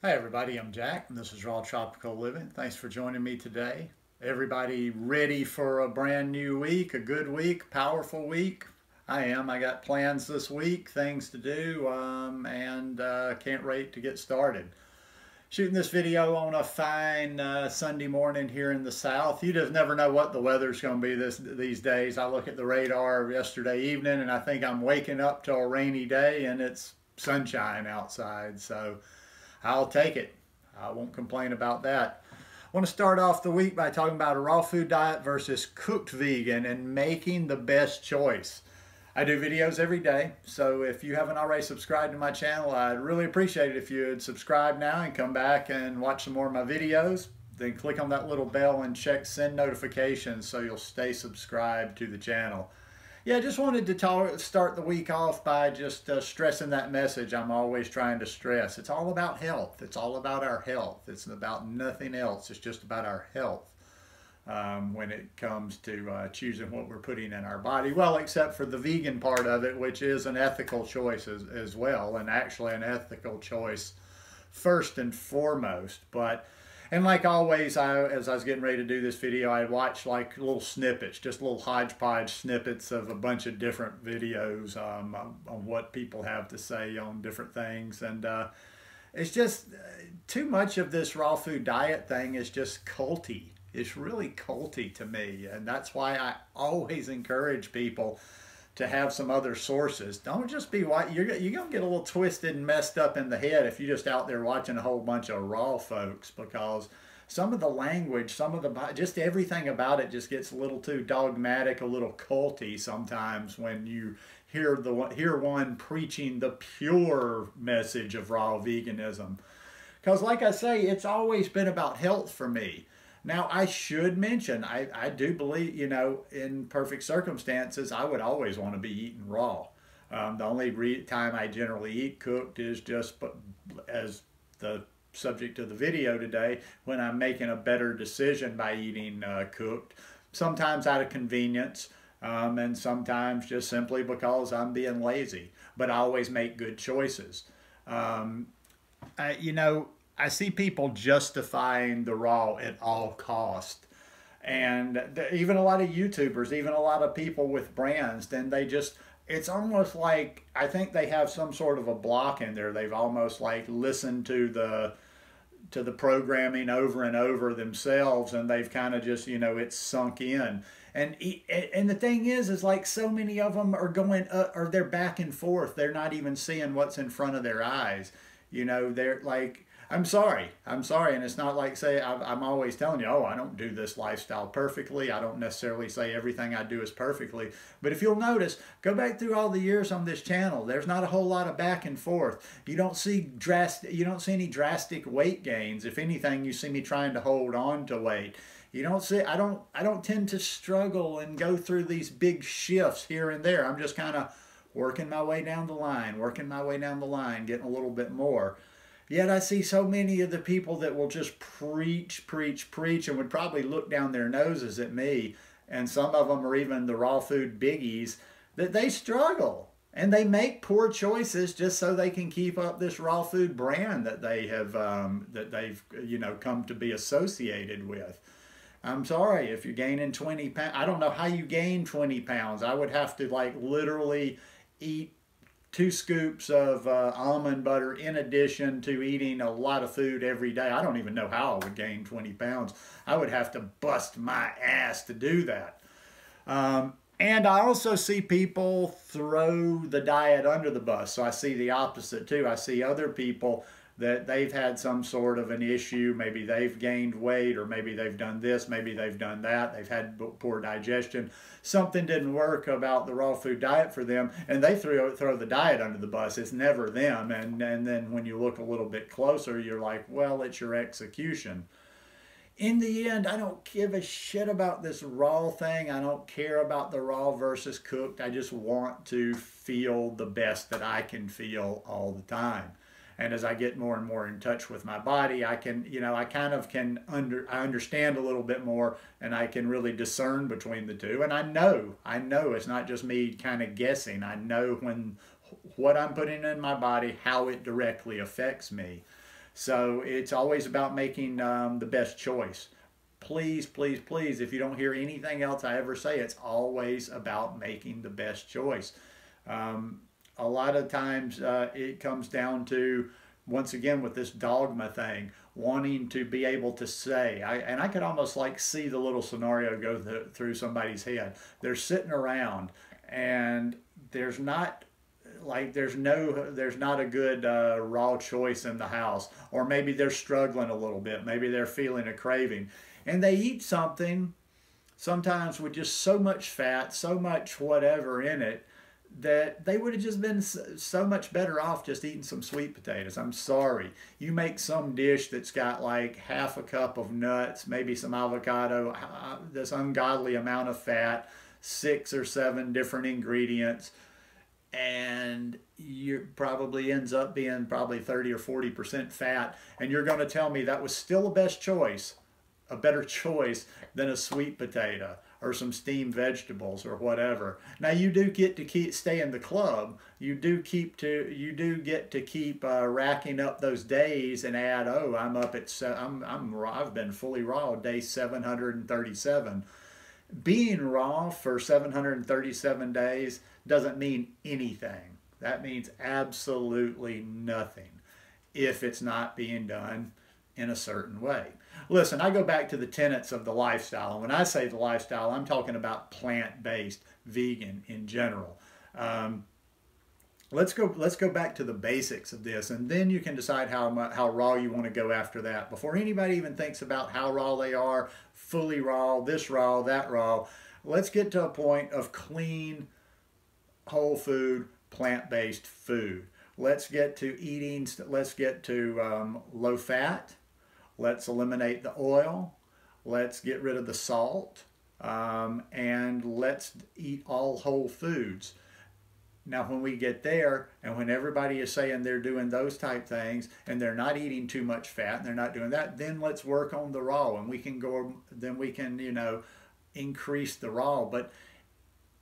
Hi everybody, I'm Jack and this is Raw Tropical Living. Thanks for joining me today. Everybody ready for a brand new week, a good week, powerful week? I am. I got plans this week, things to do, and can't wait to get started. Shooting this video on a fine Sunday morning here in the South. You just never know what the weather's going to be these days. I look at the radar yesterday evening and I think I'm waking up to a rainy day and it's sunshine outside. So I'll take it. I won't complain about that. I want to start off the week by talking about a raw food diet versus cooked vegan and making the best choice. I do videos every day, so if you haven't already subscribed to my channel, I'd really appreciate it if you'd subscribe now and come back and watch some more of my videos. Then click on that little bell and check send notifications so you'll stay subscribed to the channel. Yeah, I just wanted to start the week off by just stressing that message I'm always trying to stress. It's all about health. It's all about our health. It's about nothing else. It's just about our health when it comes to choosing what we're putting in our body. Well, except for the vegan part of it, which is an ethical choice as well, and actually an ethical choice first and foremost. And like always, as I was getting ready to do this video, I watched like little snippets, just little hodgepodge snippets of a bunch of different videos on what people have to say on different things. And it's just too much of this raw food diet thing is just culty. It's really culty to me. And that's why I always encourage people to have some other sources. Don't just be white. You're going to get a little twisted and messed up in the head if you're just out there watching a whole bunch of raw folks, because some of the language, just everything about it just gets a little too dogmatic, a little culty sometimes when you hear one preaching the pure message of raw veganism. Because like I say, it's always been about health for me. Now, I should mention, I do believe, in perfect circumstances, I would always want to be eating raw. The only time I generally eat cooked is just as the subject of the video today, when I'm making a better decision by eating cooked, sometimes out of convenience, and sometimes just simply because I'm being lazy. But I always make good choices. I see people justifying the raw at all cost. And even a lot of YouTubers, even a lot of people with brands, then it's almost like, I think they have some sort of a block in there. They've almost like listened to the programming over and over themselves, and they've kind of just, it's sunk in. And the thing is like so many of them are or they're back and forth. They're not even seeing what's in front of their eyes. They're like, I'm sorry. And it's not like, say, I'm always telling you, oh, I don't do this lifestyle perfectly. I don't necessarily say everything I do is perfectly. But if you'll notice, go back through all the years on this channel. There's not a whole lot of back and forth. You don't see any drastic weight gains. If anything, you see me trying to hold on to weight. You don't see, I don't tend to struggle and go through these big shifts here and there. I'm just kind of working my way down the line, getting a little bit more. Yet I see so many of the people that will just preach, and would probably look down their noses at me, and some of them are even the raw food biggies, that they struggle. And they make poor choices just so they can keep up this raw food brand that they've come to be associated with. I'm sorry if you're gaining 20 pounds. I don't know how you gain 20 pounds. I would have to like literally eat 2 scoops of almond butter in addition to eating a lot of food every day. I don't even know how I would gain 20 pounds. I would have to bust my ass to do that. And I also see people throw the diet under the bus. So I see the opposite too. I see other people that they've had some sort of an issue. Maybe they've gained weight, or maybe they've done this, maybe they've done that. They've had poor digestion. Something didn't work about the raw food diet for them, and they throw the diet under the bus. It's never them. And then when you look a little bit closer, you're like, well, it's your execution. In the end, I don't give a shit about this raw thing. I don't care about the raw versus cooked. I just want to feel the best that I can feel all the time. And as I get more and more in touch with my body, I can, I understand a little bit more, and I can really discern between the two. And I know it's not just me kind of guessing. I know what I'm putting in my body, how it directly affects me. So it's always about making the best choice. Please, please, please, if you don't hear anything else I ever say, it's always about making the best choice. A lot of times it comes down to, once again, with this dogma thing, wanting to be able to say, and I could almost like see the little scenario go through somebody's head. They're sitting around and there's not there's not a good raw choice in the house, or maybe they're struggling a little bit, maybe they're feeling a craving, and they eat something sometimes with just so much fat, so much whatever in it, that they would have just been so much better off just eating some sweet potatoes. I'm sorry. You make some dish that's got like half a cup of nuts, maybe some avocado, this ungodly amount of fat, 6 or 7 different ingredients, and you probably ends up being probably 30 or 40% fat, and you're going to tell me that was still the best choice, a better choice than a sweet potato or some steamed vegetables or whatever. Now you do get to stay in the club. You do get to keep racking up those days and add, oh, I'm up at I've been fully raw day 737. Being raw for 737 days doesn't mean anything. That means absolutely nothing if it's not being done in a certain way. Listen, I go back to the tenets of the lifestyle. And when I say the lifestyle, I'm talking about plant-based, vegan in general. Let's go back to the basics of this, and then you can decide how raw you want to go after that. Before anybody even thinks about how raw they are, fully raw, this raw, that raw, let's get to a point of clean, whole food, plant-based food. Let's get to eating, let's get to low fat. Let's eliminate the oil. Let's get rid of the salt. And let's eat all whole foods. Now, when we get there, and when everybody is saying they're doing those type things, and they're not eating too much fat, and they're not doing that, then let's work on the raw, and we can go, then we can, increase the raw. But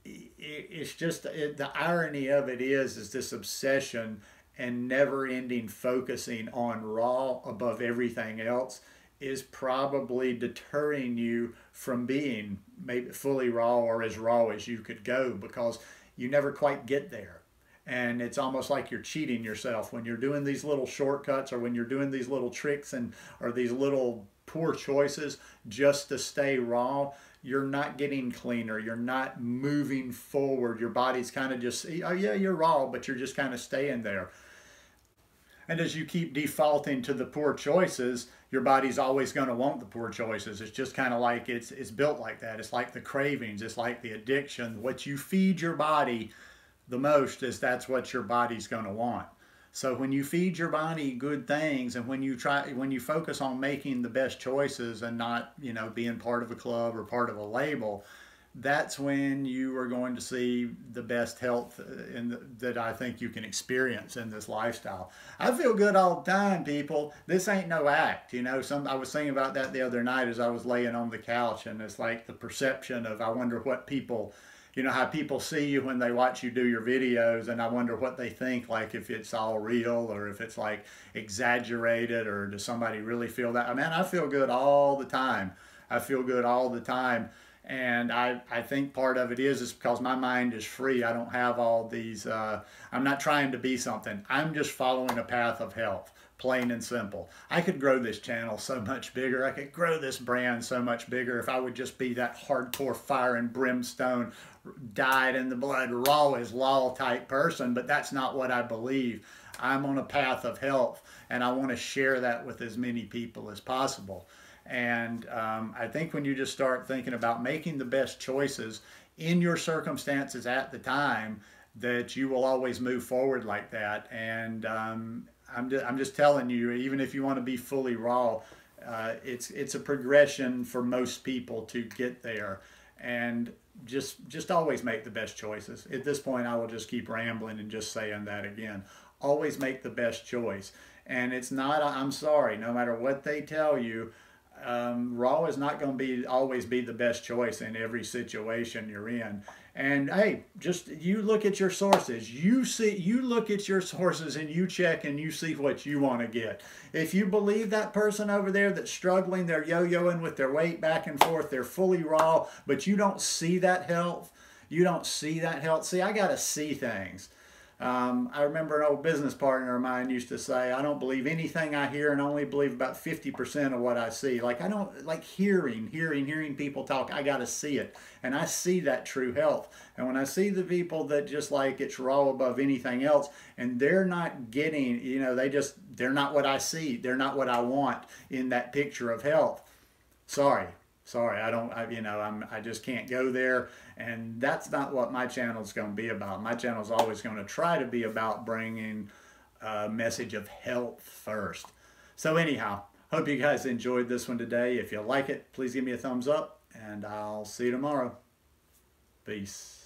it's just, the irony of it is this obsession and never-ending focusing on raw above everything else is probably deterring you from being maybe fully raw or as raw as you could go, because you never quite get there. And it's almost like you're cheating yourself when you're doing these little shortcuts, or when you're doing these little tricks or these little poor choices just to stay raw. You're not getting cleaner. You're not moving forward. Your body's kind of just, oh yeah, you're raw, but you're just kind of staying there. And as you keep defaulting to the poor choices, your body's always going to want the poor choices. It's just kind of like it's built like that. It's like the cravings. It's like the addiction. What you feed your body the most that's what your body's going to want. So when you feed your body good things, and when you focus on making the best choices and not, being part of a club or part of a label, that's when you are going to see the best health that I think you can experience in this lifestyle. I feel good all the time, people. This ain't no act. I was thinking about that the other night as I was laying on the couch, and it's like the perception of, I wonder what people, how people see you when they watch you do your videos, and I wonder what they think, like if it's all real or if it's like exaggerated, or does somebody really feel that? Man, I feel good all the time. I feel good all the time. And I think part of it is because my mind is free. I don't have all these, I'm not trying to be something. I'm just following a path of health, plain and simple. I could grow this channel so much bigger. I could grow this brand so much bigger if I would just be that hardcore fire and brimstone, dyed in the blood, raw as law type person. But that's not what I believe. I'm on a path of health, and I want to share that with as many people as possible. And I think when you just start thinking about making the best choices in your circumstances at the time, that you will always move forward like that. And I'm just telling you, even if you want to be fully raw, it's a progression for most people to get there. And just always make the best choices. At this point, I will just keep rambling and just saying that again. Always make the best choice. And it's not, I'm sorry, no matter what they tell you, raw is not going to be always be the best choice in every situation you're in. And hey, just you look at your sources. You look at your sources and you check and you see what you want to get. If you believe that person over there that's struggling, they're yo-yoing with their weight back and forth, they're fully raw, but you don't see that health. You don't see that health. See, I got to see things. I remember an old business partner of mine used to say, I don't believe anything I hear and only believe about 50% of what I see. Like, I don't like hearing people talk. I got to see it. And I see that true health. And when I see the people that just like it's raw above anything else and they're not getting, they're not what I see. They're not what I want in that picture of health. Sorry, I just can't go there, and that's not what my channel is going to be about. My channel is always going to try to be about bringing a message of health first. So anyhow, hope you guys enjoyed this one today. If you like it, please give me a thumbs up, and I'll see you tomorrow. Peace.